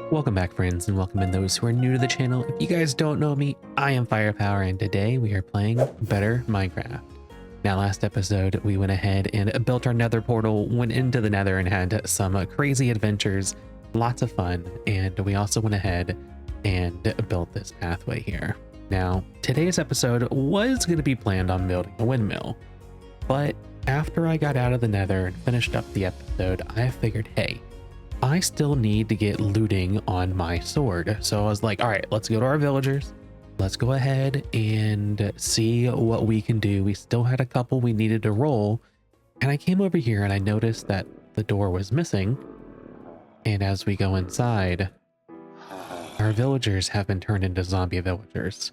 Welcome back, friends, and welcome in those who are new to the channel. If you guys don't know me, I am Firepower, and today we are playing Better Minecraft. Now, last episode, we went ahead and built our nether portal, went into the nether and had some crazy adventures, lots of fun, and we also went ahead and built this pathway here. Now, today's episode was going to be planned on building a windmill, but after I got out of the nether and finished up the episode, I figured, hey, I still need to get looting on my sword. So I was like, all right, let's go to our villagers. Let's go ahead and see what we can do. We still had a couple we needed to roll. And I came over here and I noticed that the door was missing. And as we go inside, our villagers have been turned into zombie villagers.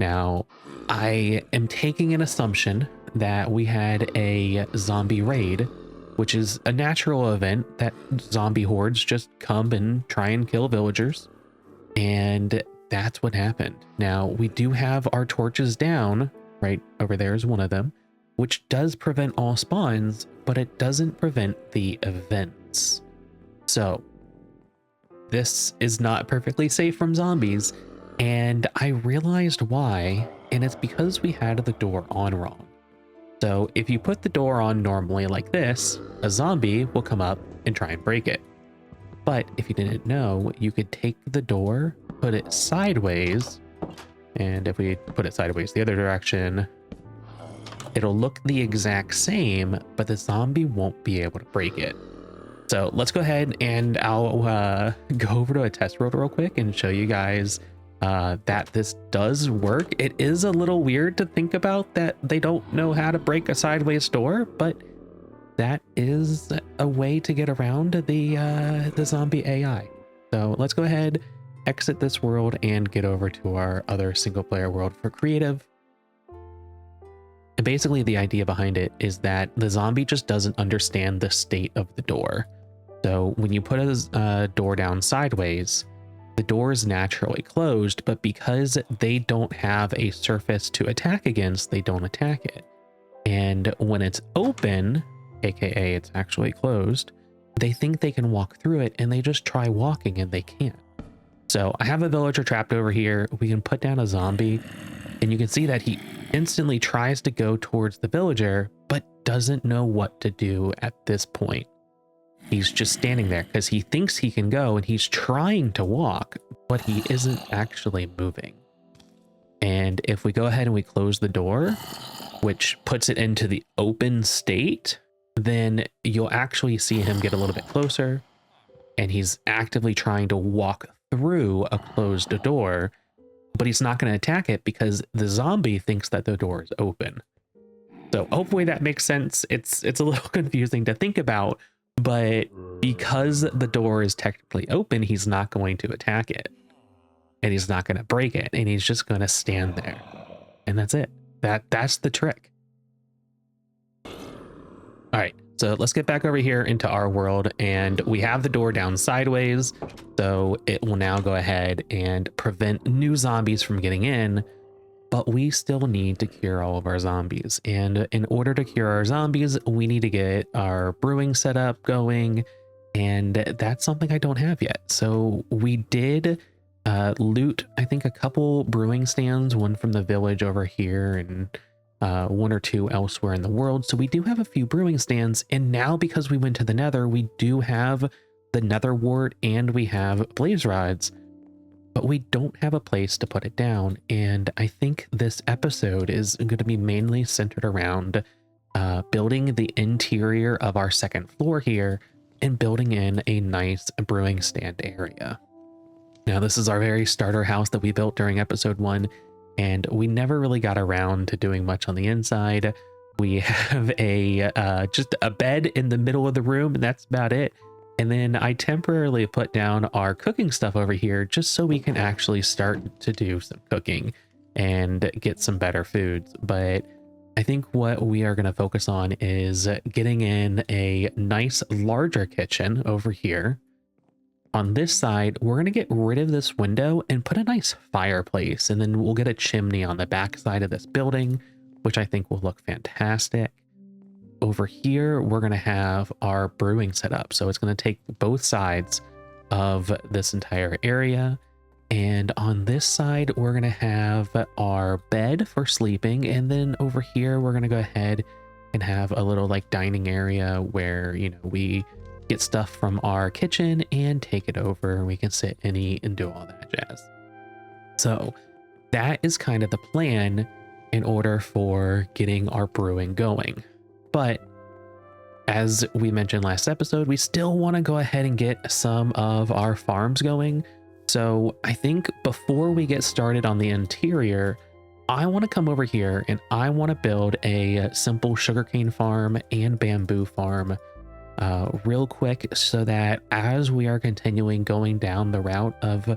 Now, I am taking an assumption that we had a zombie raid, which is a natural event that zombie hordes just come and try and kill villagers. And that's what happened. Now, we do have our torches down, right over there is one of them, which does prevent all spawns, but it doesn't prevent the events. So this is not perfectly safe from zombies. And I realized why, and it's because we had the door on wrong. So if you put the door on normally like this, a zombie will come up and try and break it. But if you didn't know, you could take the door, put it sideways, and if we put it sideways the other direction, it'll look the exact same, but the zombie won't be able to break it. So let's go ahead and I'll go over to a test world real quick and show you guys that this does work. It is a little weird to think about that they don't know how to break a sideways door, but that is a way to get around the zombie AI. So let's go ahead, exit this world, and get over to our other single player world for creative. And basically the idea behind it is that the zombie just doesn't understand the state of the door. So when you put a door down sideways, the door is naturally closed, but because they don't have a surface to attack against, they don't attack it. And when it's open, aka it's actually closed, they think they can walk through it and they just try walking and they can't. So I have a villager trapped over here. We can put down a zombie and you can see that he instantly tries to go towards the villager, but doesn't know what to do at this point. He's just standing there because he thinks he can go and he's trying to walk, but he isn't actually moving. And if we go ahead and we close the door, which puts it into the open state, then you'll actually see him get a little bit closer and he's actively trying to walk through a closed door, but he's not going to attack it because the zombie thinks that the door is open. So hopefully that makes sense. It's a little confusing to think about, but because the door is technically open, he's not going to attack it and he's not going to break it, and he's just going to stand there, and that's it. That's the trick. All right, so let's get back over here into our world, and we have the door down sideways, so it will now go ahead and prevent new zombies from getting in. But we still need to cure all of our zombies. And in order to cure our zombies, we need to get our brewing setup going. And that's something I don't have yet. So we did loot, I think, a couple brewing stands, one from the village over here and one or two elsewhere in the world. So we do have a few brewing stands. And now because we went to the nether, we do have the nether wart and we have blaze rods. But we don't have a place to put it down. And I think this episode is going to be mainly centered around building the interior of our second floor here and building in a nice brewing stand area. Now, this is our very starter house that we built during episode 1, and we never really got around to doing much on the inside. We have just a bed in the middle of the room, and that's about it. And then I temporarily put down our cooking stuff over here just so we can actually start to do some cooking and get some better foods. But I think what we are going to focus on is getting in a nice larger kitchen over here. On this side, we're going to get rid of this window and put a nice fireplace. And then we'll get a chimney on the back side of this building, which I think will look fantastic. Over here, we're going to have our brewing set up. So it's going to take both sides of this entire area. And on this side, we're going to have our bed for sleeping. And then over here, we're going to go ahead and have a little like dining area where, you know, we get stuff from our kitchen and take it over and we can sit and eat and do all that jazz. So that is kind of the plan in order for getting our brewing going. But as we mentioned last episode, we still want to go ahead and get some of our farms going. So I think before we get started on the interior, I want to come over here and I want to build a simple sugarcane farm and bamboo farm real quick, so that as we are continuing going down the route of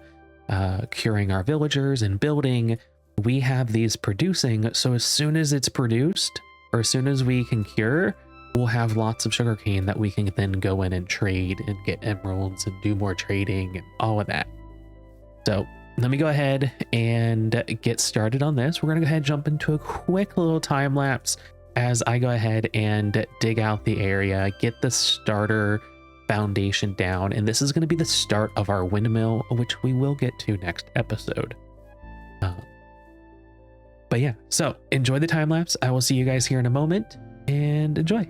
curing our villagers and building, we have these producing. So as soon as it's produced, or as soon as we can cure, we'll have lots of sugarcane that we can then go in and trade and get emeralds and do more trading and all of that. So let me go ahead and get started on this. We're going to go ahead and jump into a quick little time lapse as I go ahead and dig out the area, get the starter foundation down. And this is going to be the start of our windmill, which we will get to next episode. But yeah, so enjoy the time lapse. I will see you guys here in a moment and enjoy.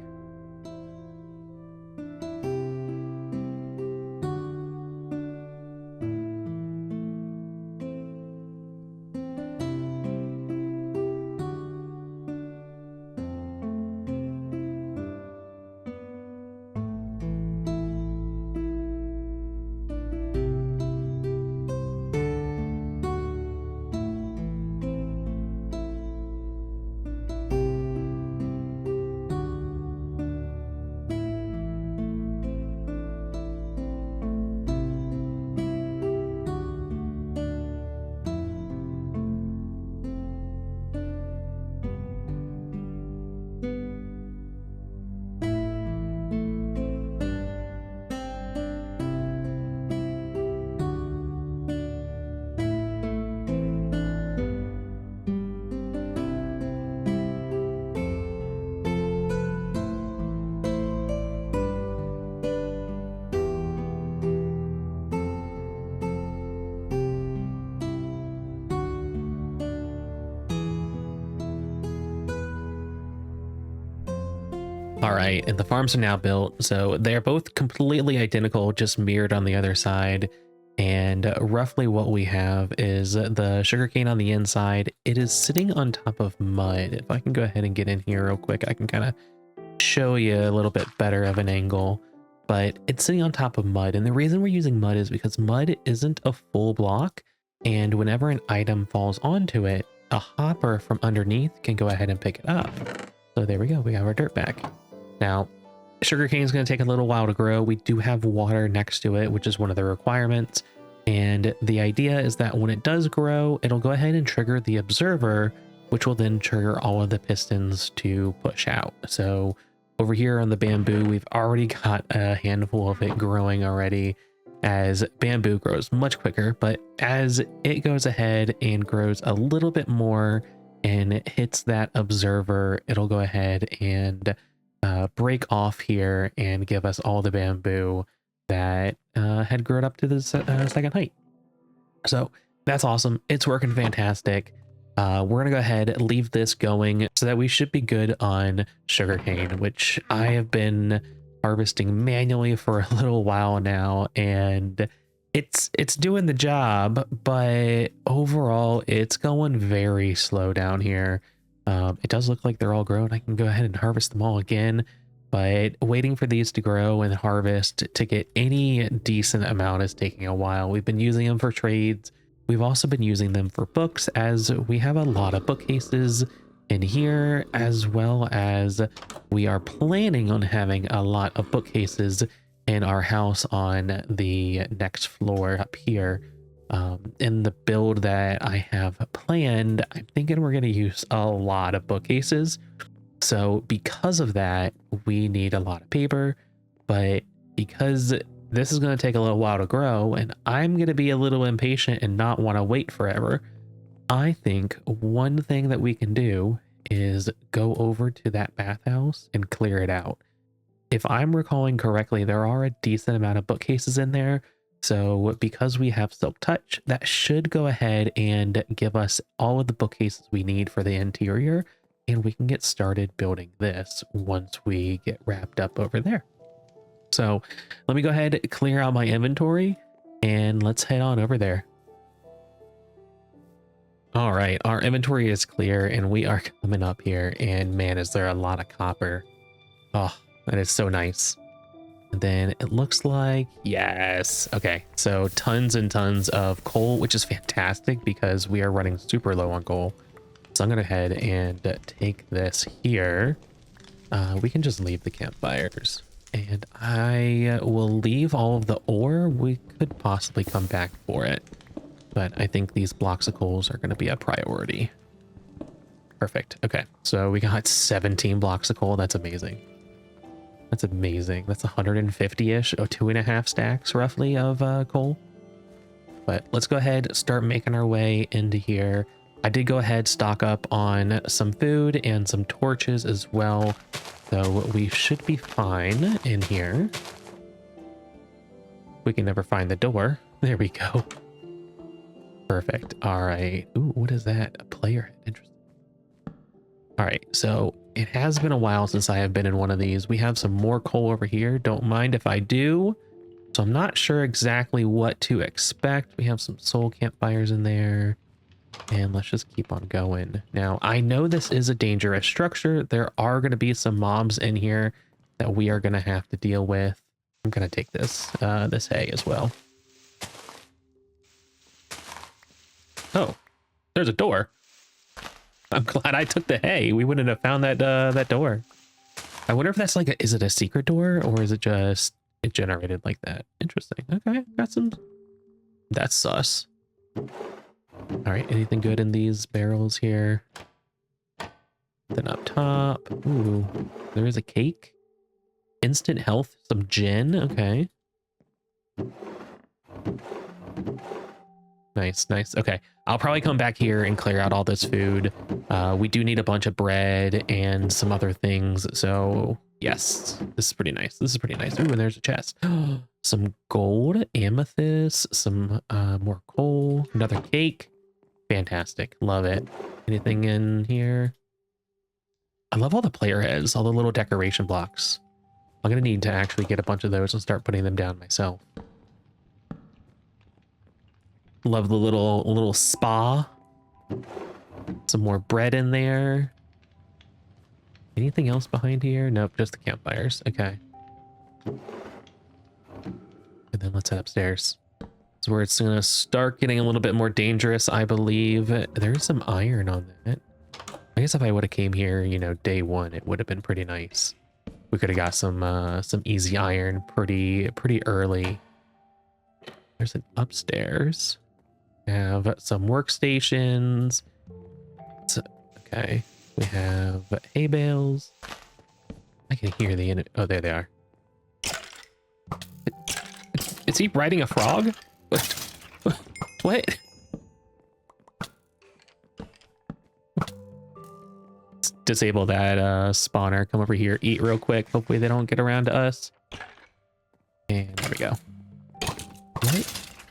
All right, and the farms are now built, so they're both completely identical, just mirrored on the other side. And roughly what we have is the sugarcane on the inside. It is sitting on top of mud. If I can go ahead and get in here real quick, I can kind of show you a little bit better of an angle. But it's sitting on top of mud, and the reason we're using mud is because mud isn't a full block, and whenever an item falls onto it, a hopper from underneath can go ahead and pick it up. So there we go, we got our dirt back. Now, sugarcane is going to take a little while to grow. We do have water next to it, which is one of the requirements. And the idea is that when it does grow, it'll go ahead and trigger the observer, which will then trigger all of the pistons to push out. So over here on the bamboo, we've already got a handful of it growing already, as bamboo grows much quicker. But as it goes ahead and grows a little bit more and it hits that observer, it'll go ahead and break off here and give us all the bamboo that had grown up to the second height. So that's awesome. It's working fantastic. We're gonna go ahead and leave this going so that we should be good on sugarcane, which I have been harvesting manually for a little while now, and it's doing the job, but overall it's going very slow down here. It does look like they're all grown. I can go ahead and harvest them all again, but waiting for these to grow and harvest to get any decent amount is taking a while. We've been using them for trades. We've also been using them for books, as we have a lot of bookcases in here, as well as we are planning on having a lot of bookcases in our house on the next floor up here. In the build that I have planned, I'm thinking we're going to use a lot of bookcases. So because of that, we need a lot of paper, but because this is going to take a little while to grow and I'm going to be a little impatient and not want to wait forever, I think one thing that we can do is go over to that bathhouse and clear it out. If I'm recalling correctly, there are a decent amount of bookcases in there, So because we have Silk Touch, that should go ahead and give us all of the bookcases we need for the interior, and we can get started building this once we get wrapped up over there. So let me go ahead, clear out my inventory, and let's head on over there. All right, our inventory is clear and we are coming up here, and man, is there a lot of copper. Oh, that is so nice. And then it looks like, yes. Okay, so tons and tons of coal, which is fantastic because we are running super low on coal. So I'm gonna head and take this here. We can just leave the campfires. And I will leave all of the ore. We could possibly come back for it, but I think these blocks of coals are going to be a priority. Perfect. Okay, so we got 17 blocks of coal. That's amazing. That's amazing. That's 150-ish, or 2.5 stacks roughly of coal. But let's go ahead, start making our way into here. I did go ahead, stock up on some food and some torches as well. So we should be fine in here. We can never find the door. There we go. Perfect. All right. Ooh, what is that? A player head. Interesting. All right. So it has been a while since I have been in one of these. We have some more coal over here. Don't mind if I do. So I'm not sure exactly what to expect. We have some soul campfires in there. And let's just keep on going. Now, I know this is a dangerous structure. There are going to be some mobs in here that we are going to have to deal with. I'm going to take this hay as well. Oh, there's a door. I'm glad I took the hay. We wouldn't have found that that door. I wonder if that's like is it a secret door, or is it just it generated like that? Interesting. Okay, got some. That's sus. All right, anything good in these barrels here? Then up top. Ooh, there is a cake. Instant health, some gin. Okay. Nice, nice. Okay, I'll probably come back here and clear out all this food. We do need a bunch of bread and some other things. So yes, this is pretty nice. This is pretty nice. Ooh, and there's a chest. Some gold, amethyst, some more coal, another cake. Fantastic. Love it. Anything in here? I love all the player heads, all the little decoration blocks. I'm going to need to actually get a bunch of those and start putting them down myself. Love the little spa. Some more bread in there. Anything else behind here? Nope, just the campfires. Okay. And then let's head upstairs. That's where it's gonna start getting a little bit more dangerous, I believe. There's some iron on that. I guess if I would have came here, you know, day one, it would have been pretty nice. We could have got some easy iron pretty early. There's an upstairs. We have some workstations. Okay, we have hay bales. I can hear the oh, there they are. Is he riding a frog? What? Let's disable that spawner. Come over here, eat real quick. Hopefully they don't get around to us. And there we go.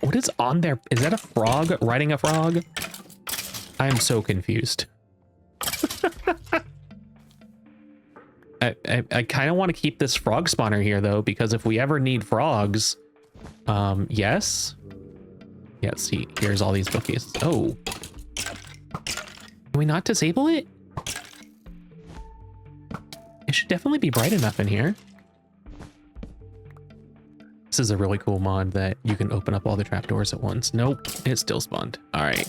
What is on there? Is that a frog riding a frog? I am so confused. I kind of want to keep this frog spawner here though, because if we ever need frogs, yes. Yeah, see, here's all these bookcases. Oh, can we not disable it? It should definitely be bright enough in here. This is a really cool mod that you can open up all the trapdoors at once. Nope, it still spawned. All right.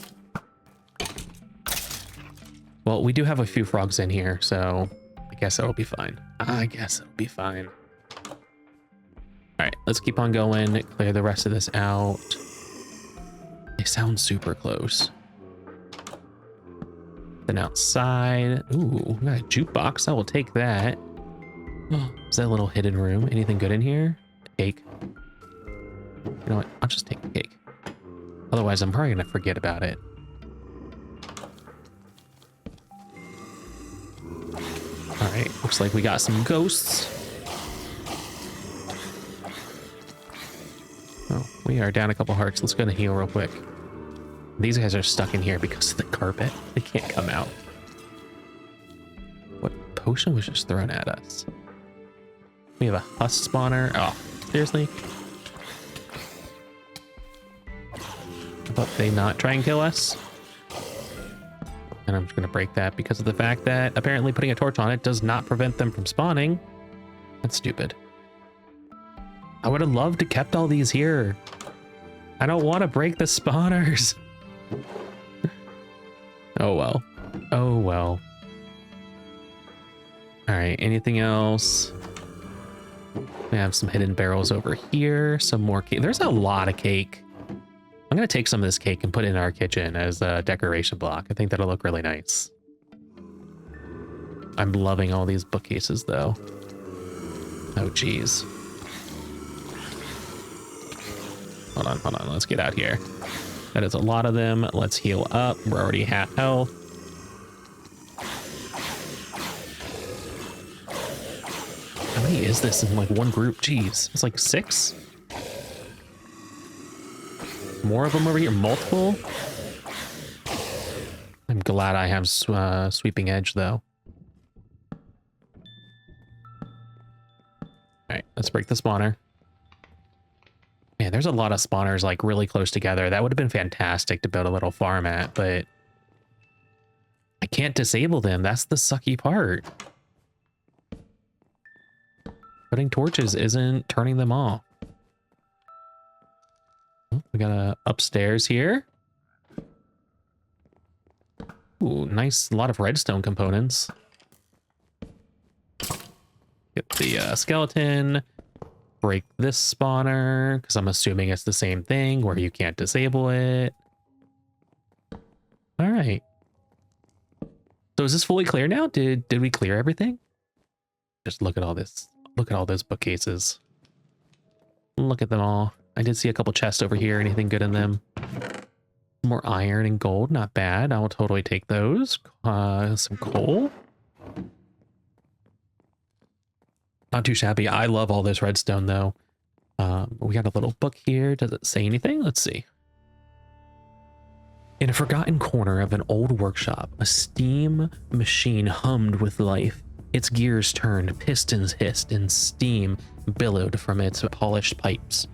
Well, we do have a few frogs in here, so I guess it'll be fine. I guess it'll be fine. All right, let's keep on going. Clear the rest of this out. They sound super close. Then outside. Ooh, we got a jukebox. I will take that. Oh, is that a little hidden room? Anything good in here? Cake. You know what? I'll just take the cake. Otherwise, I'm probably gonna forget about it. All right, looks like we got some ghosts. Oh, We are down a couple hearts. Let's go to heal real quick. These guys are stuck in here because of the carpet. They can't come out. What potion was just thrown at us? We have a husk spawner. Oh, seriously? But they not try and kill us? And I'm just going to break that because of the fact that apparently putting a torch on it does not prevent them from spawning. That's stupid. I would have loved to kept all these here. I don't want to break the spawners. Oh well. Oh well. All right, anything else? We have some hidden barrels over here. Some more cake. There's a lot of cake. I'm going to take some of this cake and put it in our kitchen as a decoration block. I think that'll look really nice. I'm loving all these bookcases though. Oh, geez. Hold on. Let's get out here. That is a lot of them. Let's heal up. We're already half health. How many is this in like one group? Jeez, it's like 6. More of them over here. Multiple. I'm glad I have sweeping edge though. All right, let's break the spawner. Man, there's a lot of spawners like really close together. That would have been fantastic to build a little farm at, but I can't disable them. That's the sucky part. Putting torches isn't turning them off. Oh, we got a upstairs here. Ooh, nice. A lot of redstone components. Get the skeleton. Break this spawner, because I'm assuming it's the same thing where you can't disable it. All right. So is this fully clear now? Did we clear everything? Just look at all this. Look at all those bookcases. Look at them all. I did see a couple chests over here. Anything good in them? More iron and gold. Not bad. I will totally take those. Some coal. Not too shabby. I love all this redstone though. We got a little book here. Does it say anything? Let's see. In a forgotten corner of an old workshop, a steam machine hummed with life. Its gears turned, pistons hissed, and steam billowed from its polished pipes.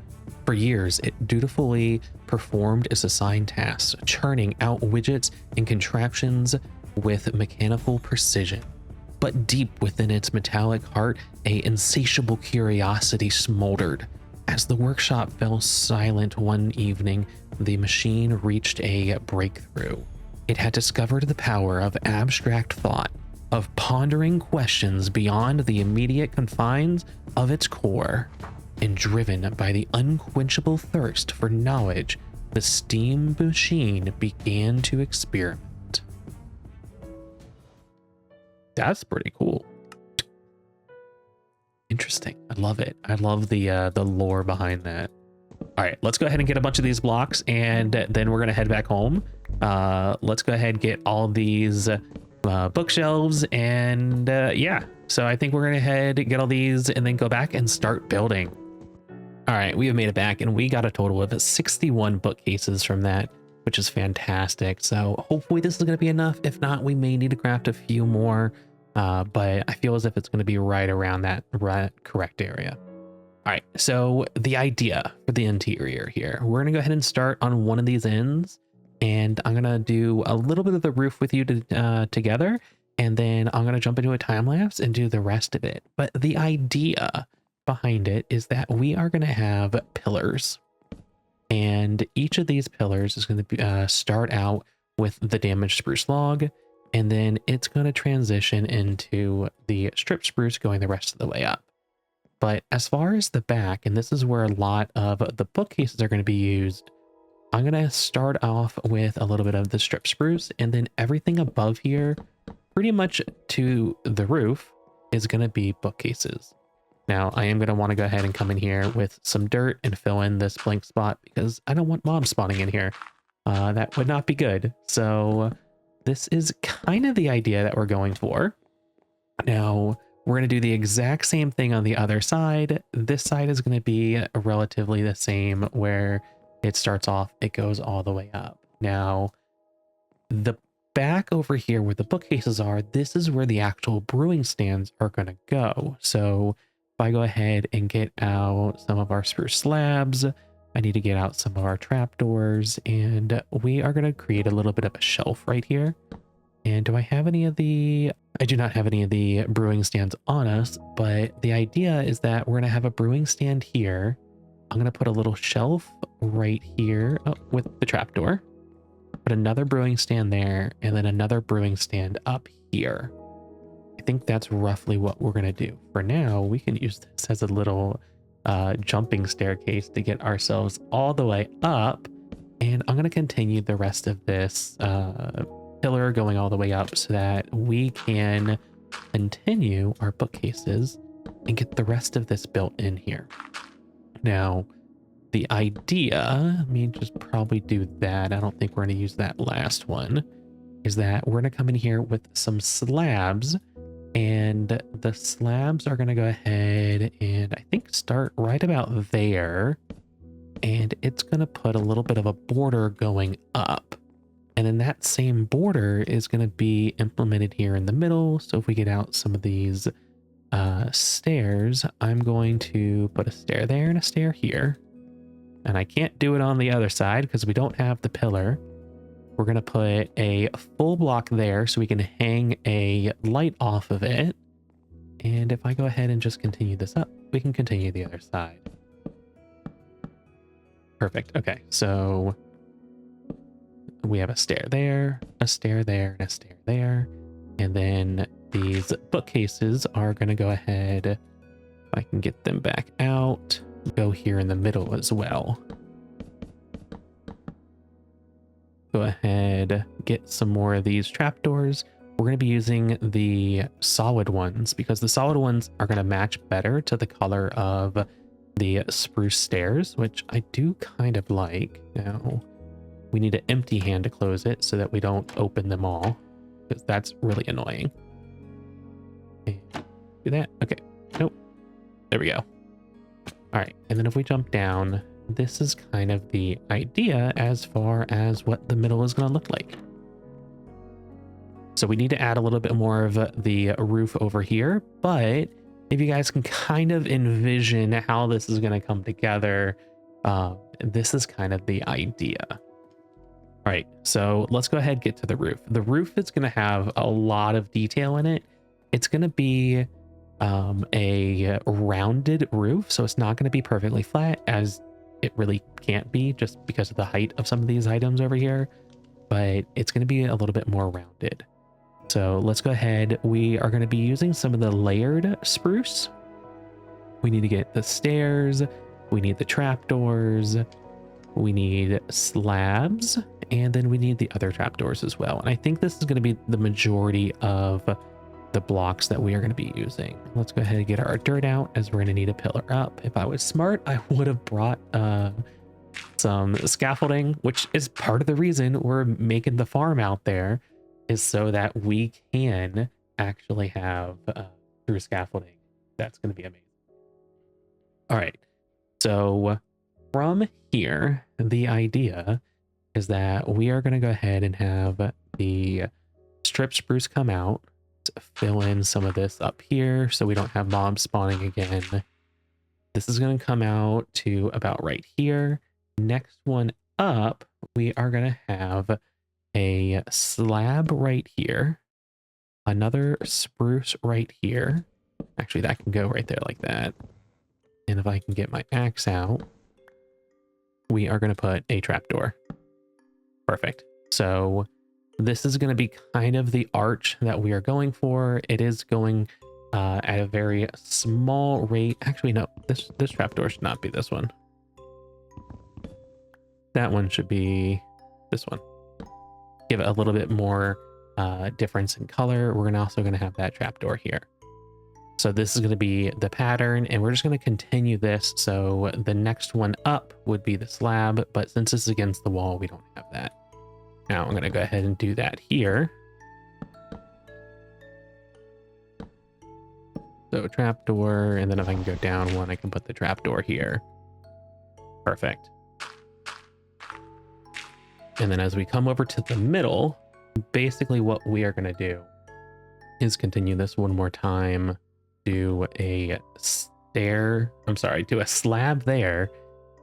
For years, it dutifully performed its assigned tasks, churning out widgets and contraptions with mechanical precision. But deep within its metallic heart, a insatiable curiosity smoldered. As the workshop fell silent one evening, the machine reached a breakthrough. It had discovered the power of abstract thought, of pondering questions beyond the immediate confines of its core. And driven by the unquenchable thirst for knowledge, the steam machine began to experiment. That's pretty cool. Interesting. I love it. I love the lore behind that. All right, let's go ahead and get a bunch of these blocks, and then we're gonna head back home. Let's go ahead and get all these bookshelves, and yeah. So I think we're gonna head get all these, and then go back and start building. All right, we have made it back, and we got a total of 61 bookcases from that, which is fantastic. So hopefully this is gonna be enough. If not, we may need to craft a few more. But I feel as if it's going to be right around that correct area. All right, so the idea for the interior here, we're going to go ahead and start on one of these ends, and I'm going to do a little bit of the roof with you together, and then I'm going to jump into a time lapse and do the rest of it. But the idea behind it is that we are going to have pillars, and each of these pillars is going to start out with the damaged spruce log, and then it's going to transition into the strip spruce going the rest of the way up. But as far as the back, and this is where a lot of the bookcases are going to be used, I'm going to start off with a little bit of the strip spruce, and then everything above here, pretty much to the roof, is going to be bookcases. Now, I am going to want to go ahead and come in here with some dirt and fill in this blank spot, because I don't want mobs spawning in here. That would not be good. So this is kind of the idea that we're going for. Now, We're going to do the exact same thing on the other side. This side is going to be relatively the same, where it starts off, it goes all the way up. Now, the back over here where the bookcases are, this is where the actual brewing stands are going to go. So if I go ahead and get out some of our spruce slabs, I need to get out some of our trapdoors, and we are going to create a little bit of a shelf right here. And do I have any of the... I do not have any of the brewing stands on us, but the idea is that we're going to have a brewing stand here. I'm going to put a little shelf right here with the trapdoor. Put another brewing stand there, and then another brewing stand up here. I think that's roughly what we're going to do. For now, we can use this as a little jumping staircase to get ourselves all the way up. And I'm going to continue the rest of this pillar going all the way up so that we can continue our bookcases and get the rest of this built in here. Now, the idea, let me just probably do that. I don't think we're going to use that last one, is that we're going to come in here with some slabs, and the slabs are going to go ahead and I think start right about there. And it's going to put a little bit of a border going up. And then that same border is going to be implemented here in the middle. So if we get out some of these stairs, I'm going to put a stair there and a stair here. And I can't do it on the other side because we don't have the pillar. We're going to put a full block there so we can hang a light off of it. And if I go ahead and just continue this up, we can continue the other side. Perfect. Okay, so we have a stair there, a stair there, and a stair there. And then these bookcases are going to go ahead, if I can get them back out, go here in the middle as well. Go ahead, get some more of these trapdoors. We're going to be using the solid ones because the solid ones are going to match better to the color of the spruce stairs, which I do kind of like. Now, we need an empty hand to close it so that we don't open them all, because that's really annoying. And do that. Okay. Nope. There we go. All right. And then if we jump down, this is kind of the idea as far as what the middle is going to look like. So we need to add a little bit more of the roof over here, but if you guys can kind of envision how this is going to come together, this is kind of the idea. All right, so let's go ahead and get to the roof. The roof is going to have a lot of detail in it. It's going to be a rounded roof, so it's not going to be perfectly flat, as it really can't be just because of the height of some of these items over here, but it's going to be a little bit more rounded. So let's go ahead. We are going to be using some of the layered spruce. We need to get the stairs. We need the trapdoors. We need slabs, and then we need the other trapdoors as well. And I think this is going to be the majority of the blocks that we are going to be using. Let's go ahead and get our dirt out, as we're going to need a pillar up. If I was smart, I would have brought some scaffolding, which is part of the reason we're making the farm out there, is so that we can actually have through scaffolding. That's going to be amazing. All right, so from here, the idea is that we are going to go ahead and have the strip spruce come out to fill in some of this up here so we don't have mobs spawning again. This is going to come out to about right here. Next one up, we are going to have a slab right here, another spruce right here. Actually, that can go right there like that. And if I can get my axe out, we are going to put a trapdoor. Perfect. So this is going to be kind of the arch that we are going for. It is going at a very small rate. Actually, no, this trapdoor should not be this one. That one should be this one. Give it a little bit more difference in color. We're also going to have that trapdoor here. So this is going to be the pattern, and we're just going to continue this. So the next one up would be the slab, but since this is against the wall, we don't have that. Now I'm going to go ahead and do that here. So trapdoor, and then if I can go down one, I can put the trapdoor here. Perfect. And then as we come over to the middle, basically what we are going to do is continue this one more time. Do a do a slab there,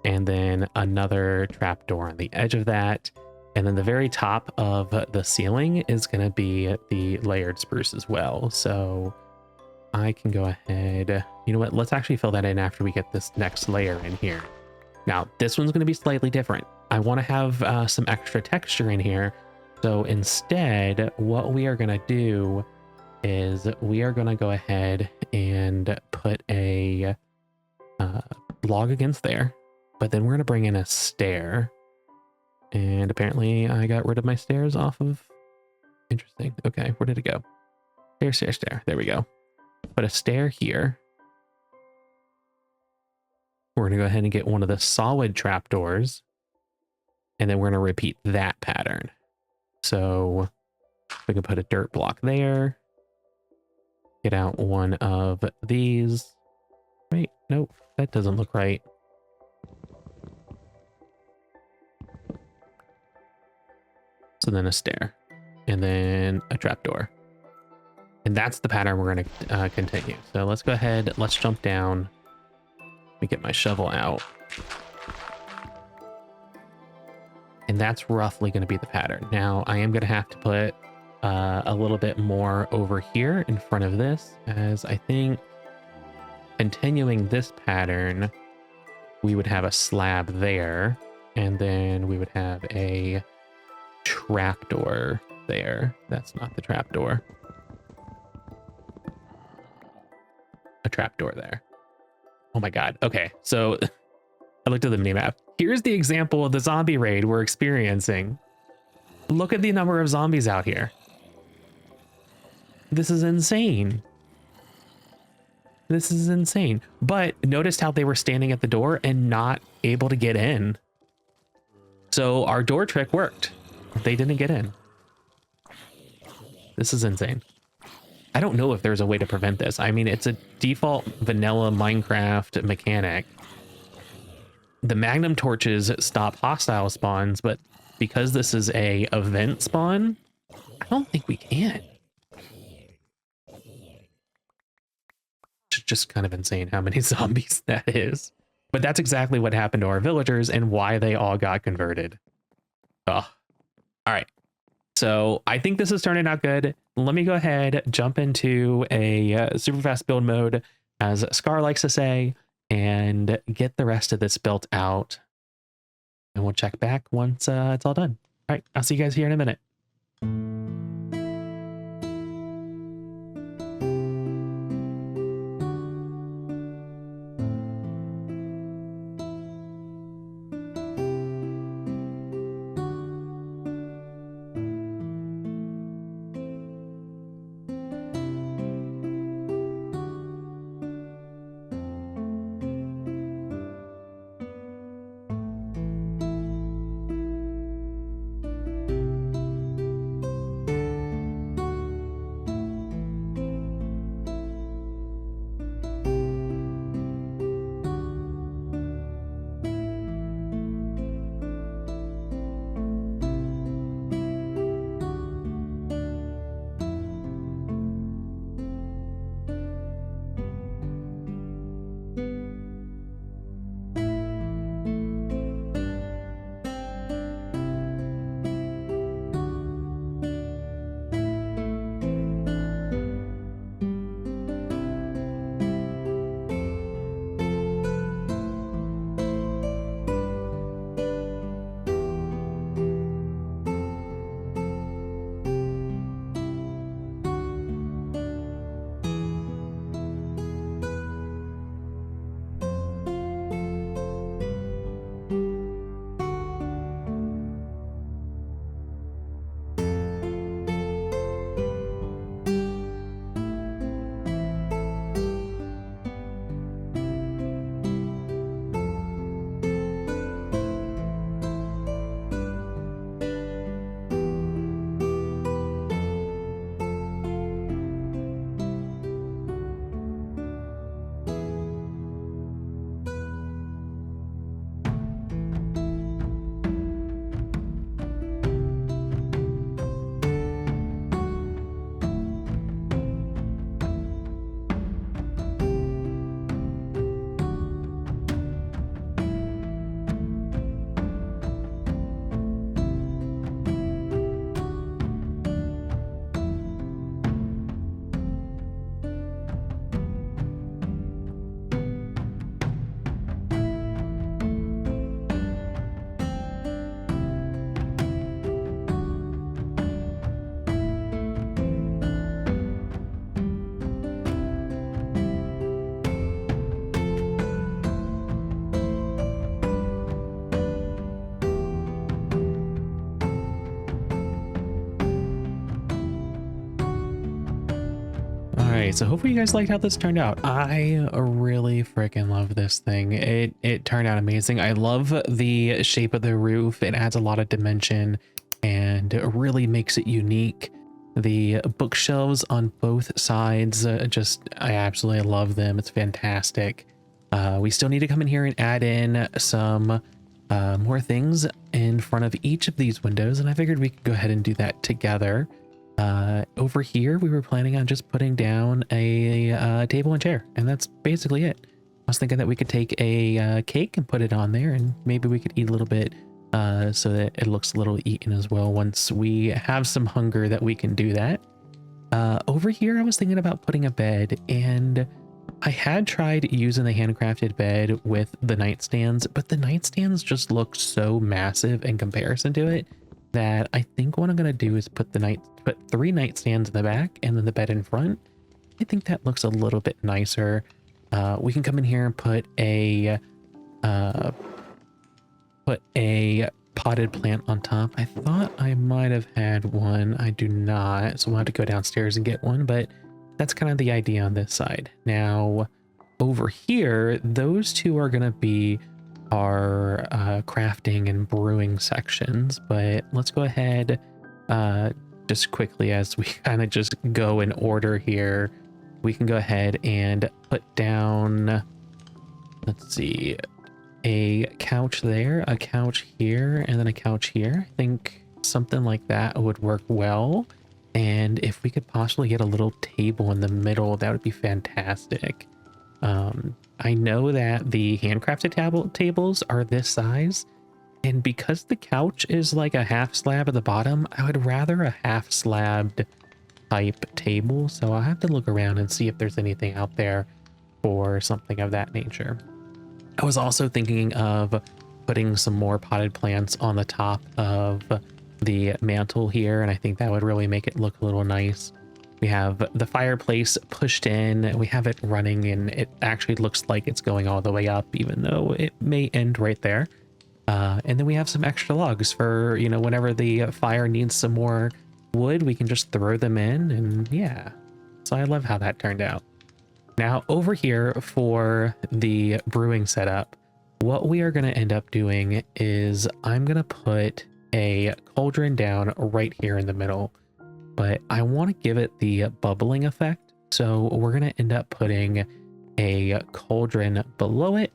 and then another trapdoor on the edge of that. And then the very top of the ceiling is going to be the layered spruce as well. So I can go ahead. You know what? Let's actually fill that in after we get this next layer in here. Now, this one's going to be slightly different. I want to have some extra texture in here. So instead, what we are going to do is we are going to go ahead and put a log against there. But then we're going to bring in a stair. And apparently I got rid of my stairs off of... Interesting. Okay, where did it go? Stair, stair, stair. There we go. Put a stair here. We're going to go ahead and get one of the solid trapdoors. And then we're going to repeat that pattern. So we can put a dirt block there. Get out one of these. Wait, nope, that doesn't look right. So then a stair, and then a trapdoor. And that's the pattern we're going to continue. So let's go ahead, let's jump down. Let me get my shovel out. And that's roughly going to be the pattern. Now I am going to have to put a little bit more over here in front of this, as I think continuing this pattern, we would have a slab there, and then we would have a trapdoor there. That's not the trapdoor. A trapdoor there. Oh my god. Okay, so I looked at the minimap. Here's the example of the zombie raid we're experiencing. Look at the number of zombies out here. This is insane. This is insane. But notice how they were standing at the door and not able to get in. So our door trick worked. They didn't get in. This is insane. I don't know if there's a way to prevent this. I mean, it's a default vanilla Minecraft mechanic. The magnum torches stop hostile spawns, but because this is a event spawn, I don't think we can. It's just kind of insane how many zombies that is. But that's exactly what happened to our villagers and why they all got converted. Oh, all right. So I think this is turning out good. Let me go ahead, jump into a super fast build mode, as Scar likes to say, and get the rest of this built out. And we'll check back once it's all done. All right, I'll see you guys here in a minute. right, so hopefully you guys liked how this turned out. I really freaking love this thing. It turned out amazing. I love the shape of the roof. It adds a lot of dimension and it really makes it unique. The bookshelves on both sides, I absolutely love them. It's fantastic. We still need to come in here and add in some more things in front of each of these windows, and I figured we could go ahead and do that together. Over here, we were planning on just putting down a table and chair, and that's basically it. I was thinking that we could take a cake and put it on there, and maybe we could eat a little bit so that it looks a little eaten as well once we have some hunger that we can do that. Over here, I was thinking about putting a bed, and I had tried using the handcrafted bed with the nightstands, but the nightstands just look so massive in comparison to it that I think what I'm going to do is put 3 nightstands in the back and then the bed in front. I think that looks a little bit nicer. We can come in here and put a potted plant on top. I thought I might have had one. I do not, so we'll have to go downstairs and get one, but that's kind of the idea on this side. Now over here, those two are going to be our crafting and brewing sections, but let's go ahead just quickly as we kind of just go in order here. We can go ahead and put down, let's see, a couch there, a couch here, and then a couch here. I think something like that would work well. And if we could possibly get a little table in the middle, that would be fantastic. I know that the handcrafted tables are this size, and because the couch is like a half slab at the bottom, I would rather a half slabbed type table. So I'll have to look around and see if there's anything out there for something of that nature. I was also thinking of putting some more potted plants on the top of the mantle here, and I think that would really make it look a little nice. We have the fireplace pushed in, we have it running, and it actually looks like it's going all the way up, even though it may end right there. And then we have some extra logs for, you know, whenever the fire needs some more wood, we can just throw them in, and yeah. So I love how that turned out. Now over here for the brewing setup, what we are going to end up doing is I'm going to put a cauldron down right here in the middle, but I want to give it the bubbling effect. So we're going to end up putting a cauldron below it,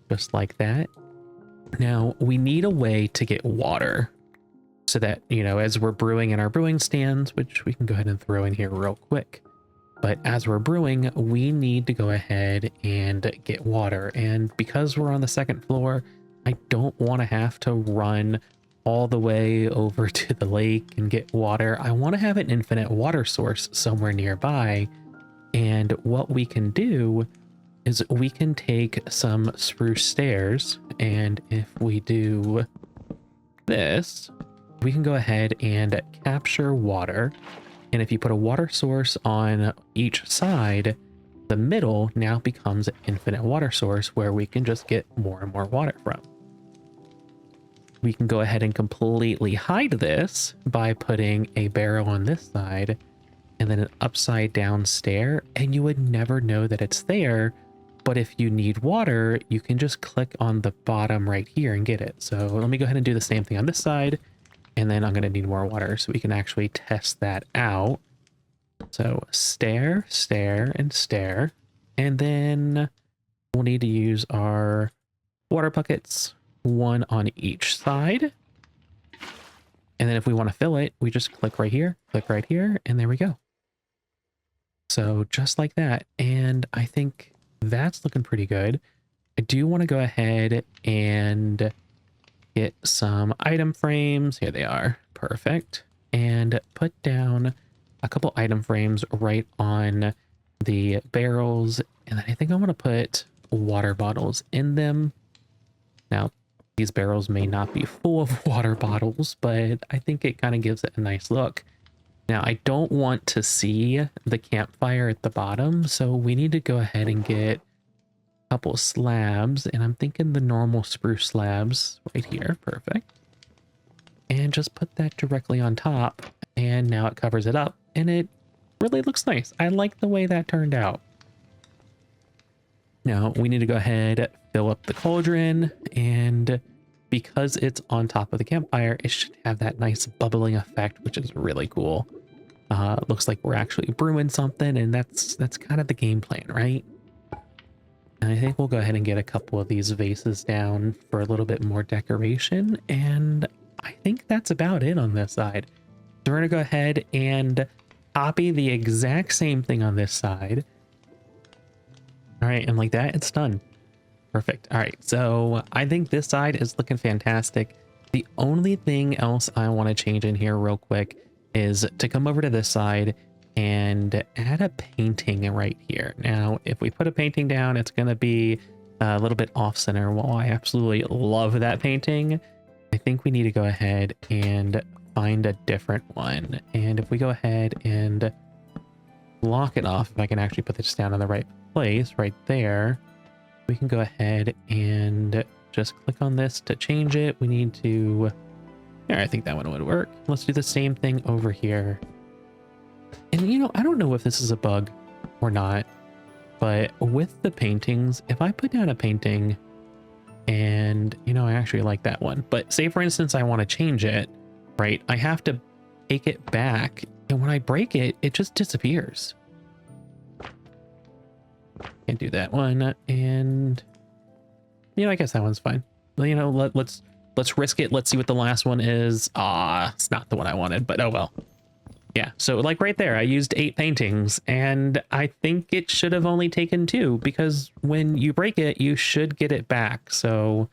just like that. Now we need a way to get water so that, you know, as we're brewing in our brewing stands, which we can go ahead and throw in here real quick. But as we're brewing, we need to go ahead and get water. And because we're on the second floor, I don't want to have to run all the way over to the lake and get water. I want to have an infinite water source somewhere nearby. And what we can do is we can take some spruce stairs, and if we do this, we can go ahead and capture water. And if you put a water source on each side, the middle now becomes an infinite water source where we can just get more and more water from. We can go ahead and completely hide this by putting a barrel on this side and then an upside down stair, and you would never know that it's there. But if you need water, you can just click on the bottom right here and get it. So let me go ahead and do the same thing on this side. And then I'm going to need more water so we can actually test that out. So stair, stair, and stair. And then we'll need to use our water buckets, one on each side. And then if we want to fill it, we just click right here, and there we go. So just like that. And I think that's looking pretty good. I do want to go ahead and get some item frames. Here they are. Perfect. And put down a couple item frames right on the barrels. And then I think I want to put water bottles in them. Now, these barrels may not be full of water bottles, but I think it kind of gives it a nice look. Now, I don't want to see the campfire at the bottom, so we need to go ahead and get couple slabs, and I'm thinking the normal spruce slabs right here. Perfect. And just put that directly on top, and now it covers it up, and it really looks nice. I like the way that turned out. Now we need to go ahead, fill up the cauldron, and because it's on top of the campfire, it should have that nice bubbling effect, which is really cool. Looks like we're actually brewing something, and that's kind of the game plan, right? And I think we'll go ahead and get a couple of these vases down for a little bit more decoration, and I think that's about it on this side. So we're gonna go ahead and copy the exact same thing on this side. All right, and like that, it's done. Perfect. All right, so I think this side is looking fantastic. The only thing else I want to change in here real quick is to come over to this side and add a painting right here. Now, if we put a painting down, it's going to be a little bit off center. While I absolutely love that painting, I think we need to go ahead and find a different one. And if we go ahead and block it off, if I can actually put this down in the right place right there, we can go ahead and just click on this to change it. We need to, yeah, I think that one would work. Let's do the same thing over here. And you know, I don't know if this is a bug or not, but with the paintings, if I put down a painting and, you know, I actually like that one, but say for instance, I want to change it, right? I have to take it back, and when I break it, it just disappears. Can't do that one, and you know, I guess that one's fine. Well, you know, let's risk it. Let's see what the last one is. It's not the one I wanted, but oh well. Yeah, so like right there, I used 8 paintings, and I think it should have only taken 2, because when you break it, you should get it back. So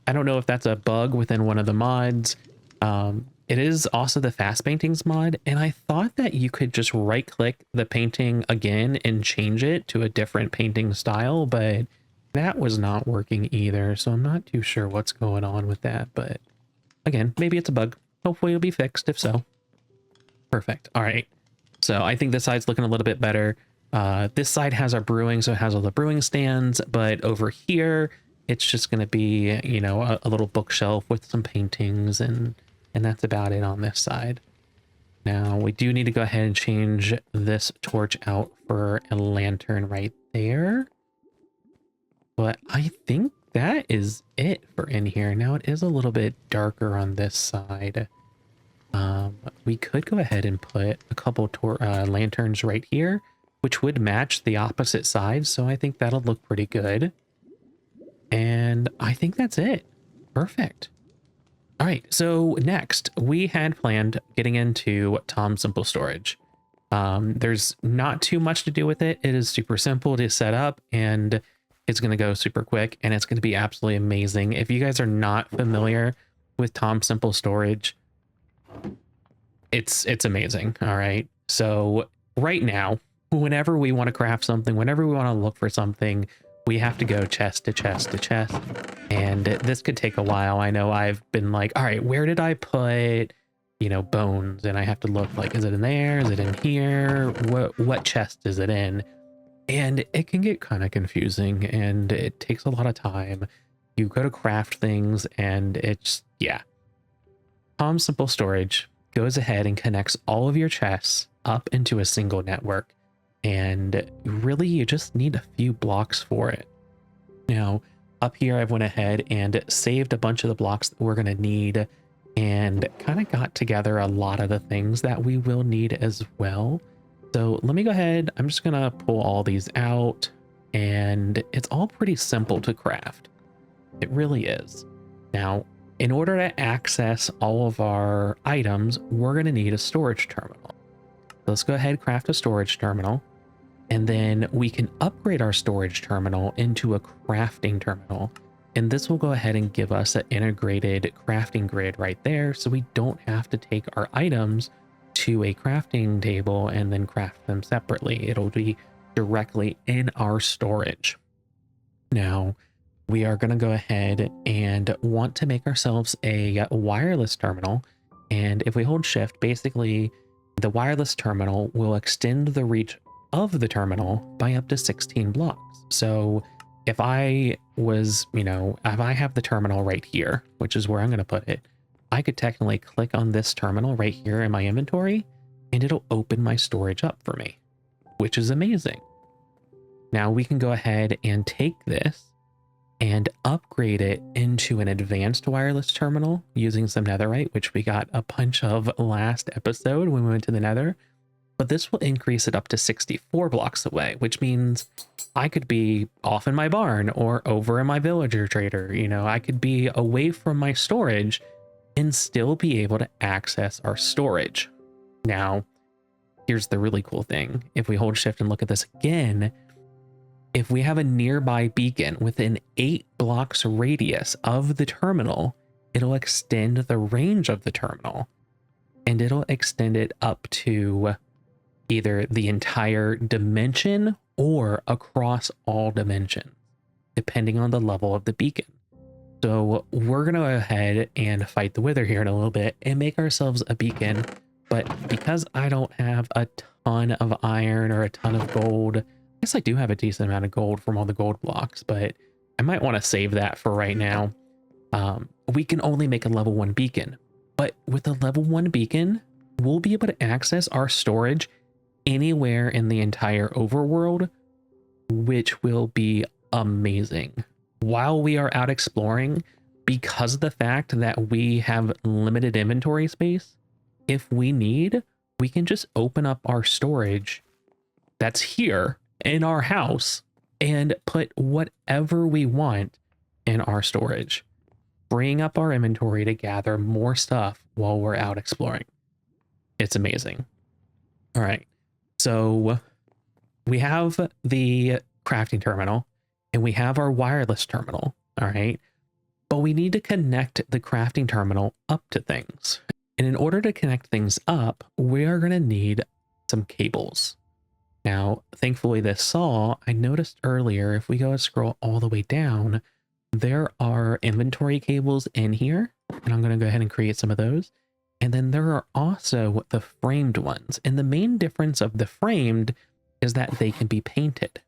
I don't know if that's a bug within one of the mods. It is also the fast paintings mod, and I thought that you could just right click the painting again and change it to a different painting style, but that was not working either. So I'm not too sure what's going on with that, but again, maybe it's a bug. Hopefully it'll be fixed if so. Perfect. All right. So I think this side's looking a little bit better. This side has our brewing, so it has all the brewing stands, but over here, it's just going to be, you know, a little bookshelf with some paintings, and that's about it on this side. Now we do need to go ahead and change this torch out for a lantern right there. But I think that is it for in here. Now it is a little bit darker on this side. We could go ahead and put a couple lanterns right here, which would match the opposite side. So I think that'll look pretty good. And I think that's it. Perfect. All right, so next we had planned getting into Tom Simple Storage. There's not too much to do with it. It is super simple to set up, and it's going to go super quick, and it's going to be absolutely amazing. If you guys are not familiar with Tom Simple Storage, it's amazing. All right, so right now, whenever we want to craft something, whenever we want to look for something, we have to go chest to chest to chest, and this could take a while. I know I've been like, all right, where did I put, you know, bones? And I have to look like, is it in there? Is it in here? What chest is it in? And it can get kind of confusing, and it takes a lot of time. You go to craft things, and it's, yeah. Tom Simple Storage goes ahead and connects all of your chests up into a single network. And really, you just need a few blocks for it. Now, up here, I've went ahead and saved a bunch of the blocks that we're going to need, and kind of got together a lot of the things that we will need as well. So let me go ahead. I'm just going to pull all these out, and it's all pretty simple to craft. It really is. Now, in order to access all of our items, we're going to need a storage terminal. Let's go ahead and craft a storage terminal, and then we can upgrade our storage terminal into a crafting terminal. And this will go ahead and give us an integrated crafting grid right there, so we don't have to take our items to a crafting table and then craft them separately. It'll be directly in our storage. Now, we are going to go ahead and want to make ourselves a wireless terminal. And if we hold shift, basically the wireless terminal will extend the reach of the terminal by up to 16 blocks. So if I was, you know, if I have the terminal right here, which is where I'm going to put it, I could technically click on this terminal right here in my inventory, and it'll open my storage up for me, which is amazing. Now we can go ahead and take this and upgrade it into an advanced wireless terminal using some netherite, which we got a bunch of last episode when we went to the nether. But this will increase it up to 64 blocks away, which means I could be off in my barn or over in my villager trader. You know, I could be away from my storage and still be able to access our storage. Now, here's the really cool thing. If we hold shift and look at this again, if we have a nearby beacon within 8 blocks radius of the terminal, it'll extend the range of the terminal, and it'll extend it up to either the entire dimension or across all dimensions, depending on the level of the beacon. So we're going to go ahead and fight the wither here in a little bit and make ourselves a beacon. But because I don't have a ton of iron or a ton of gold, I guess I do have a decent amount of gold from all the gold blocks, but I might want to save that for right now. We can only make a level 1 beacon, but with a level 1 beacon, we'll be able to access our storage anywhere in the entire overworld, which will be amazing. While we are out exploring, because of the fact that we have limited inventory space, if we need, we can just open up our storage that's here in our house and put whatever we want in our storage, freeing up our inventory to gather more stuff while we're out exploring. It's amazing. All right. So we have the crafting terminal and we have our wireless terminal. All right. But we need to connect the crafting terminal up to things. And in order to connect things up, we are going to need some cables. Now, thankfully this saw, I noticed earlier, if we go and scroll all the way down, there are inventory cables in here, and I'm going to go ahead and create some of those. And then there are also the framed ones. And the main difference of the framed is that they can be painted.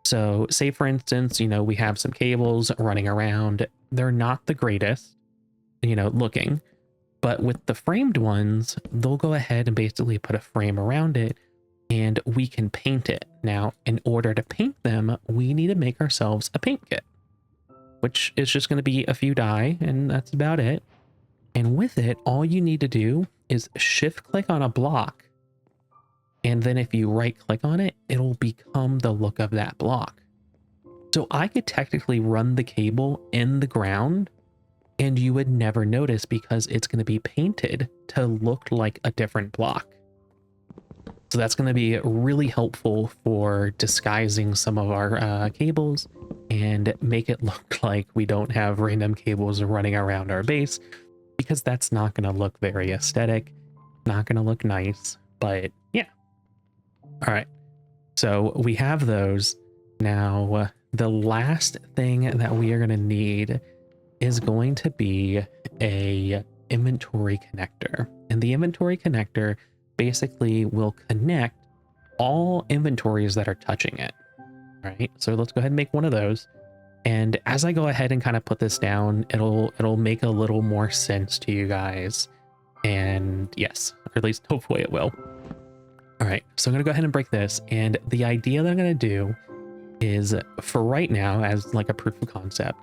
So say for instance, you know, we have some cables running around. They're not the greatest, you know, looking, but with the framed ones, they'll go ahead and basically put a frame around it and we can paint it. Now, in order to paint them, we need to make ourselves a paint kit, which is just going to be a few dye, and that's about it. And with it, all you need to do is shift click on a block. And then if you right click on it, it'll become the look of that block. So I could technically run the cable in the ground and you would never notice because it's going to be painted to look like a different block. So that's going to be really helpful for disguising some of our cables and make it look like we don't have random cables running around our base, because that's not going to look very aesthetic, not going to look nice, but yeah. All right, so we have those. Now, the last thing that we are going to need is going to be a inventory connector. And the inventory connector basically will connect all inventories that are touching it. All right, so let's go ahead and make one of those. And as I go ahead and kind of put this down, it'll make a little more sense to you guys. And yes, or at least hopefully it will. All right, so I'm gonna go ahead and break this. And the idea that I'm gonna do is, for right now, as like a proof of concept,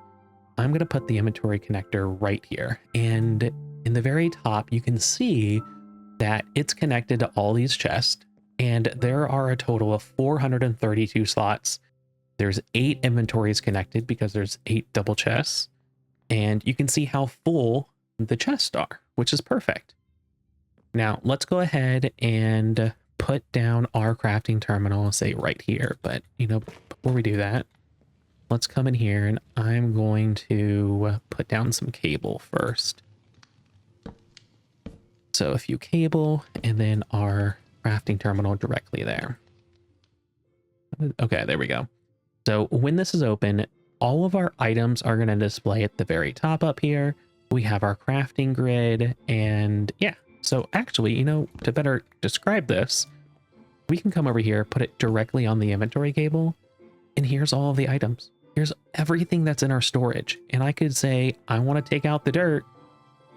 I'm gonna put the inventory connector right here. And in the very top, you can see that it's connected to all these chests. And there are a total of 432 slots. There's 8 inventories connected because there's 8 double chests. And you can see how full the chests are, which is perfect. Now let's go ahead and put down our crafting terminal, say right here. But you know, before we do that, let's come in here and I'm going to put down some cable first. So a few cable and then our crafting terminal directly there. Okay, there we go. So when this is open, all of our items are going to display at the very top up here. We have our crafting grid, and yeah. So actually, you know, to better describe this, we can come over here, put it directly on the inventory cable, and here's all of the items. Here's everything that's in our storage. And I could say, I want to take out the dirt,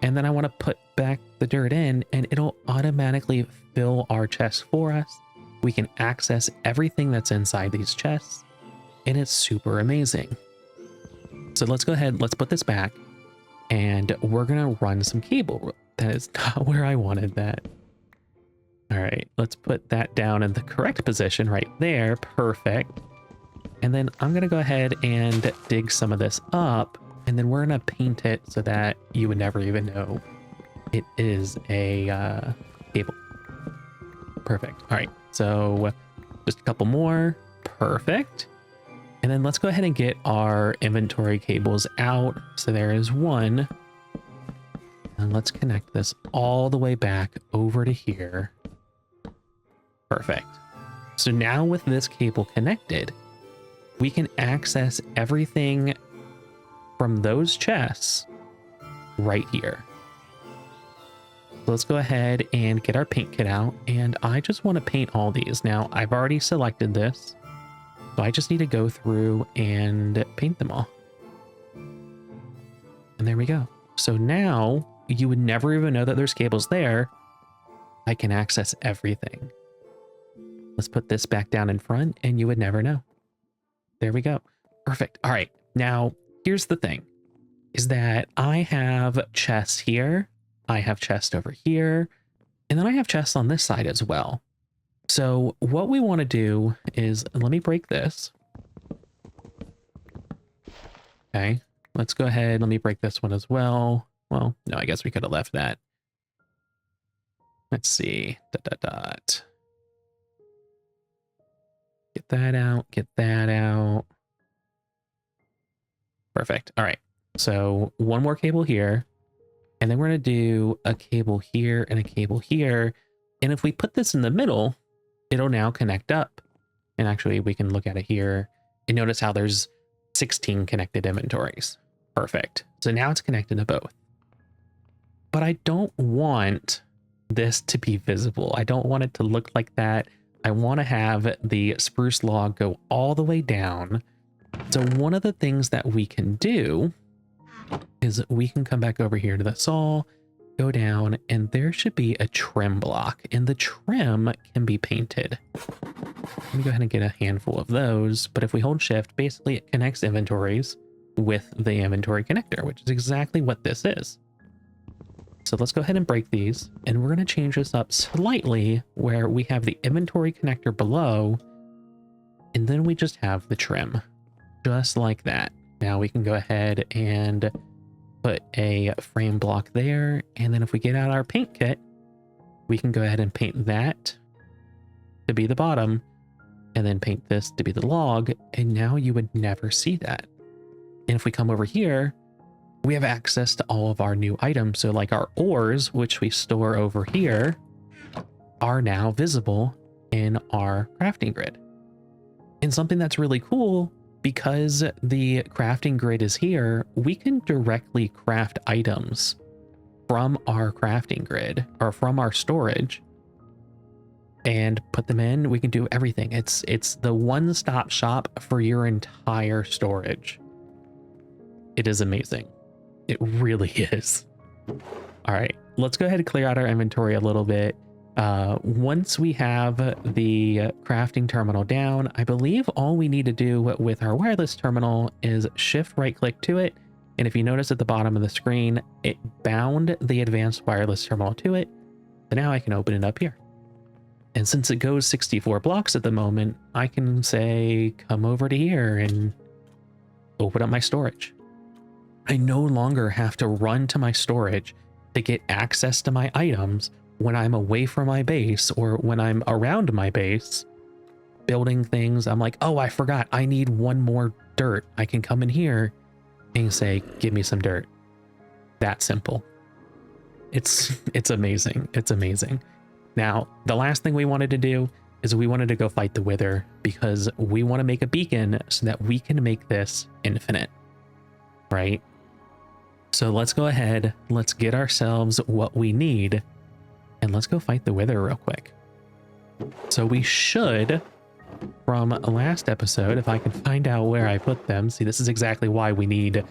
and then I want to put back the dirt in and it'll automatically fill our chests for us. We can access everything that's inside these chests, and it's super amazing. So let's go ahead, let's put this back, and we're gonna run some cable. That is not where I wanted that. All right, let's put that down in the correct position right there. Perfect. And then I'm gonna go ahead and dig some of this up, and then we're gonna paint it so that you would never even know it is a cable. Perfect. All right, so just a couple more. Perfect. And then let's go ahead and get our inventory cables out. So there is one. And let's connect this all the way back over to here. Perfect. So now with this cable connected, we can access everything from those chests right here. So let's go ahead and get our paint kit out, and I just want to paint all these. Now I've already selected this, so I just need to go through and paint them all. And there we go. So now you would never even know that there's cables there. I can access everything. Let's put this back down in front and you would never know. There we go. Perfect. All right. Now, here's the thing, is that I have chests here. I have chests over here. And then I have chests on this side as well. So what we want to do is, let me break this. Okay. Let's go ahead. Let me break this one as well. Well, no, I guess we could have left that. Let's see. Get that out. Get that out. Perfect. All right. So one more cable here. And then we're going to do a cable here and a cable here. And if we put this in the middle, it'll now connect up. And actually, we can look at it here and notice how there's 16 connected inventories. Perfect. So now it's connected to both. But I don't want this to be visible. I don't want it to look like that. I want to have the spruce log go all the way down. So one of the things that we can do is we can come back over here to the saw, go down, and there should be a trim block, and the trim can be painted. Let me go ahead and get a handful of those. But if we hold shift, basically it connects inventories with the inventory connector, which is exactly what this is. So let's go ahead and break these, and we're going to change this up slightly where we have the inventory connector below, and then we just have the trim, just like that. Now we can go ahead and put a frame block there, and then if we get out our paint kit, we can go ahead and paint that to be the bottom, and then paint this to be the log, and now you would never see that. And if we come over here, we have access to all of our new items. So like our ores, which we store over here, are now visible in our crafting grid. And something that's really cool, because the crafting grid is here, we can directly craft items from our crafting grid or from our storage and put them in. We can do everything. It's the one-stop shop for your entire storage. It is amazing. It really is. All right, let's go ahead and clear out our inventory a little bit. Once we have the crafting terminal down, I believe all we need to do with our wireless terminal is shift right click to it. And if you notice at the bottom of the screen, it bound the advanced wireless terminal to it. So now I can open it up here. And since it goes 64 blocks at the moment, I can say, come over to here and open up my storage. I no longer have to run to my storage to get access to my items when I'm away from my base or when I'm around my base building things. I'm like, oh, I forgot, I need one more dirt. I can come in here and say, give me some dirt. That simple. It's amazing. It's amazing. Now, the last thing we wanted to do is we wanted to go fight the Wither, because we want to make a beacon so that we can make this infinite, right? So let's go ahead, let's get ourselves what we need, and let's go fight the Wither real quick. So we should, from last episode, if I can find out where I put them, see, this is exactly why we need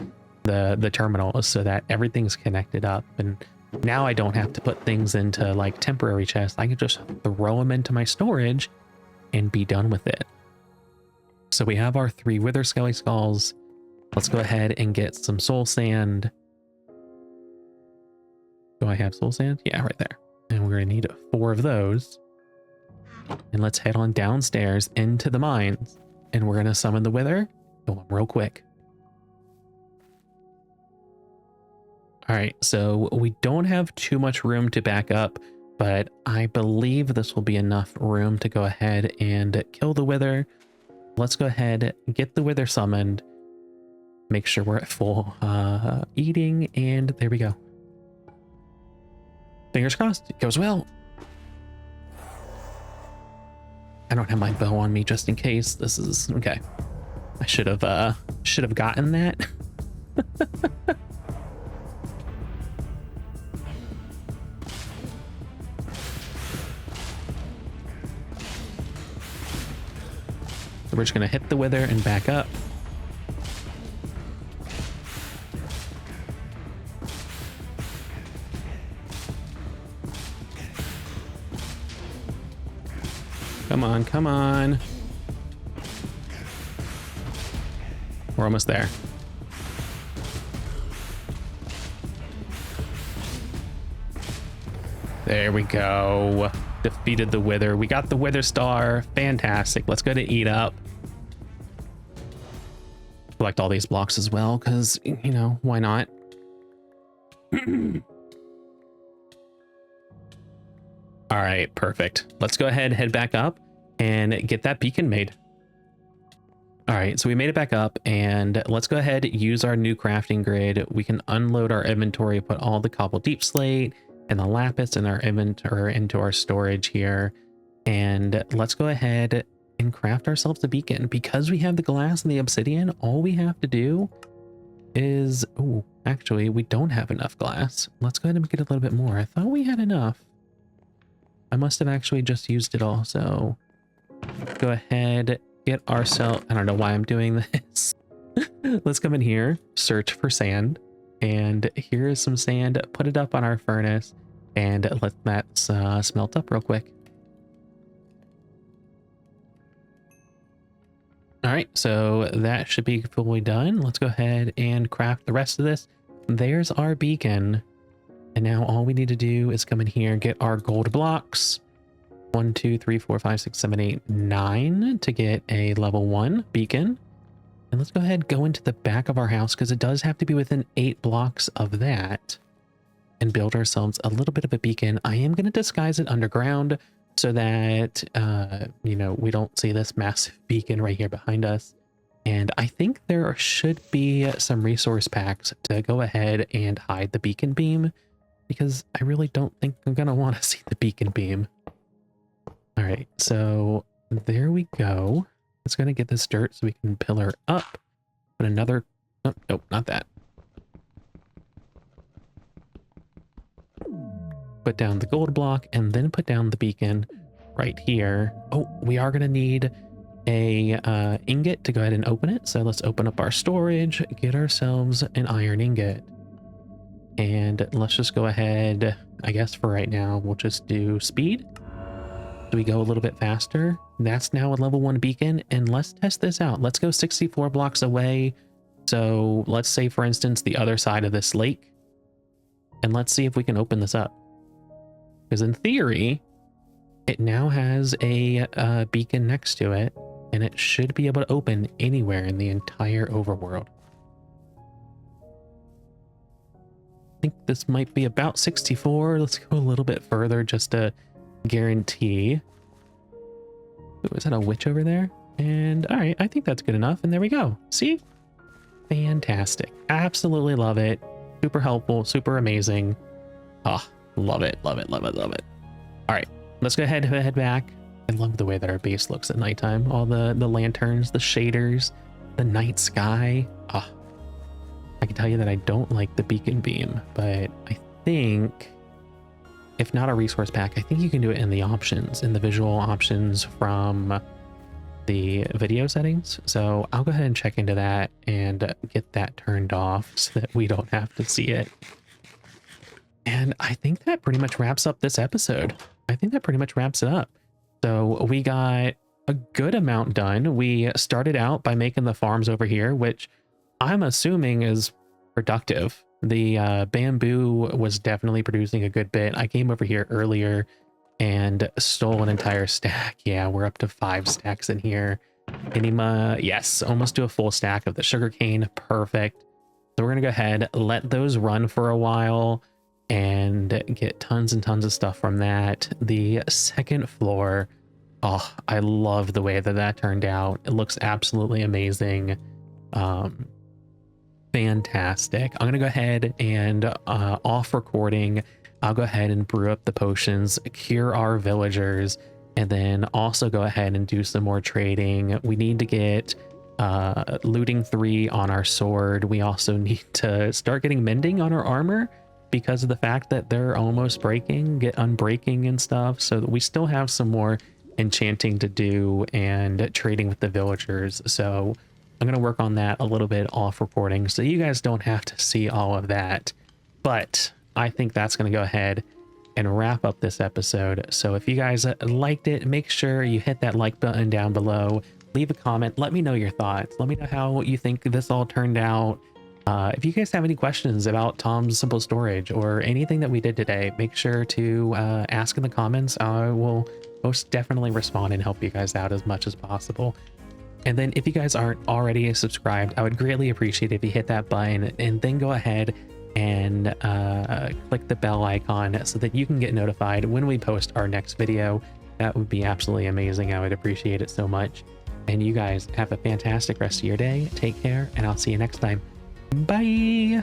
the terminal, so that everything's connected up. And Now I don't have to put things into like temporary chests. I can just throw them into my storage and be done with it. So we have our 3 wither skelly skulls. Let's go ahead and get some soul sand. Do I have soul sand? Yeah, right there. And we're gonna need 4 of those. And let's head on downstairs into the mines. And we're gonna summon the wither. Go on real quick. All right, so we don't have too much room to back up, but I believe this will be enough room to go ahead and kill the wither. Let's go ahead, get the wither summoned, make sure we're at full eating, and there we go. Fingers crossed, it goes well. I don't have my bow on me just in case. This is okay. I should have gotten that. So we're just gonna hit the wither and back up. Come on, come on. We're almost there. There we go. Defeated the wither. We got the wither star. Fantastic. Let's go to eat up. Collect all these blocks as well, because, you know, why not? All right, perfect. Let's go ahead, head back up and get that beacon made. All right, so we made it back up, and let's go ahead, use our new crafting grid. We can unload our inventory, put all the cobble deep slate and the lapis in our inventory into our storage here. And let's go ahead and craft ourselves a beacon. Because we have the glass and the obsidian, all we have to do is, oh, actually we don't have enough glass. Let's go ahead and get a little bit more. I thought we had enough. I must have actually just used it all. So go ahead, get ourselves, I don't know why I'm doing this. Let's come in here, search for sand, and here is some sand. Put it up on our furnace and let that smelt up real quick. All right, so that should be fully done. Let's go ahead and craft the rest of this. There's our beacon. And now all we need to do is come in here and get our gold blocks. 1, 2, 3, 4, 5, 6, 7, 8, 9 to get a level 1 beacon. And let's go ahead, go into the back of our house, because it does have to be within 8 blocks of that, and build ourselves a little bit of a beacon. I am going to disguise it underground so that, you know, we don't see this massive beacon right here behind us. And I think there should be some resource packs to go ahead and hide the beacon beam, because I really don't think I'm going to want to see the beacon beam. All right, so there we go. Let's go and get this dirt so we can pillar up. Put another, oh, nope, not that. Put down the gold block and then put down the beacon right here. Oh, we are going to need a ingot to go ahead and open it. So let's open up our storage, get ourselves an iron ingot. And let's just go ahead, I guess for right now, we'll just do speed. So we go a little bit faster. That's now a level 1 beacon. And let's test this out. Let's go 64 blocks away. So let's say, for instance, the other side of this lake. And let's see if we can open this up. Because in theory, it now has a beacon next to it. And it should be able to open anywhere in the entire overworld. I think this might be about 64. Let's go a little bit further just to guarantee. Ooh, is that a witch over there? And all right, I think that's good enough. And there we go. See? Fantastic. Absolutely love it. Super helpful, super amazing. Oh, love it, love it, love it, love it. All right, let's go ahead and head back. I love the way that our base looks at nighttime. All the lanterns, the shaders, the night sky. Oh, I can tell you that I don't like the beacon beam, but I think, if not a resource pack, I think you can do it in the options, in the visual options from the video settings. So I'll go ahead and check into that and get that turned off so that we don't have to see it. And I think that pretty much wraps up this episode. I think that pretty much wraps it up. So we got a good amount done. We started out by making the farms over here, which I'm assuming is productive. The bamboo was definitely producing a good bit. I came over here earlier and stole an entire stack. Yeah, we're up to 5 stacks in here. Enema, yes, almost to a full stack of the sugarcane. Perfect. So we're gonna go ahead, let those run for a while and get tons and tons of stuff from that. The second floor, oh, I love the way that that turned out. It looks absolutely amazing. Fantastic. I'm gonna go ahead and off recording, I'll go ahead and brew up the potions, cure our villagers, and then also go ahead and do some more trading. We need to get looting 3 on our sword. We also need to start getting mending on our armor because of the fact that they're almost breaking, get unbreaking and stuff. So we still have some more enchanting to do and trading with the villagers. So I'm going to work on that a little bit off recording so you guys don't have to see all of that. But I think that's going to go ahead and wrap up this episode. So if you guys liked it, make sure you hit that like button down below. Leave a comment. Let me know your thoughts. Let me know how you think this all turned out. If you guys have any questions about Tom's Simple Storage or anything that we did today, make sure to ask in the comments. I will most definitely respond and help you guys out as much as possible. And then if you guys aren't already subscribed, I would greatly appreciate if you hit that button and then go ahead and click the bell icon so that you can get notified when we post our next video. That would be absolutely amazing. I would appreciate it so much. And you guys have a fantastic rest of your day. Take care, and I'll see you next time. Bye.